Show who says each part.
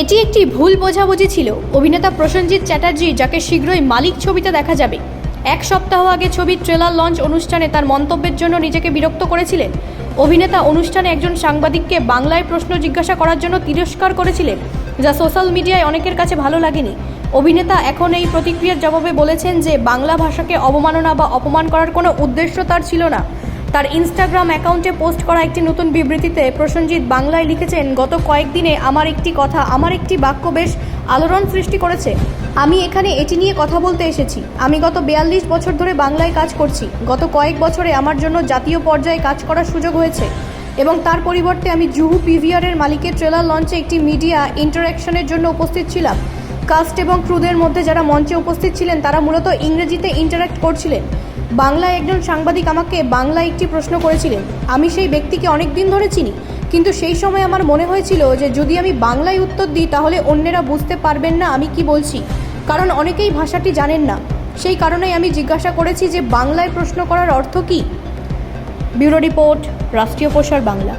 Speaker 1: এটি একটি ভুল বোঝাবুঝি ছিল। অভিনেতা প্রসেনজিৎ চ্যাটার্জি, যাকে শীঘ্রই মালিক ছবিতে দেখা যাবে, এক সপ্তাহ আগে ছবির ট্রেলার লঞ্চ অনুষ্ঠানে তার মন্তব্যের জন্য নিজেকে বিরক্ত করেছিলেন। অভিনেতা অনুষ্ঠানে একজন সাংবাদিককে বাংলায় প্রশ্ন জিজ্ঞাসা করার জন্য তিরস্কার করেছিলেন, যা সোশ্যাল মিডিয়ায় অনেকের কাছে ভালো লাগেনি। অভিনেতা এখন এই প্রতিক্রিয়ার জবাবে বলেছেন যে বাংলা ভাষাকে অবমাননা বা অপমান করার কোনো উদ্দেশ্য তার ছিল না। তার ইনস্টাগ্রাম অ্যাকাউন্টে পোস্ট করা একটি নতুন বিবৃতিতে প্রসেনজিৎ বাংলায় লিখেছেন, গত কয়েকদিনে আমার একটি কথা, আমার একটি বাক্য বেশ আলোড়ন সৃষ্টি করেছে। আমি এখানে এটি নিয়ে কথা বলতে এসেছি। আমি গত 42 বছর ধরে বাংলায় কাজ করছি। গত কয়েক বছরে আমার জন্য জাতীয় পর্যায়ে কাজ করার সুযোগ হয়েছে এবং তার পরিবর্তে আমি জুহু পিভিআরের মালিকের ট্রেলার লঞ্চে একটি মিডিয়া ইন্টারঅ্যাকশনের জন্য উপস্থিত ছিলাম। কাস্ট এবং ক্রুদের মধ্যে যারা মঞ্চে উপস্থিত ছিলেন তারা মূলত ইংরেজিতে ইন্টারঅ্যাক্ট করছিলেন। বাংলায় একজন সাংবাদিক আমাকে বাংলায় একটি প্রশ্ন করেছিলেন। আমি সেই ব্যক্তিকে অনেক দিন ধরে চিনি, কিন্তু সেই সময় আমার মনে হয়েছিল যে যদি আমি বাংলায় উত্তর দিই তাহলে অন্যেরা বুঝতে পারবেন না আমি কি বলছি, কারণ অনেকেই ভাষাটি জানেন না। সেই কারণেই আমি জিজ্ঞাসা করেছি যে বাংলায় প্রশ্ন করার অর্থ কী। ব্যুরো রিপোর্ট, রাষ্ট্রীয় প্রসার বাংলা।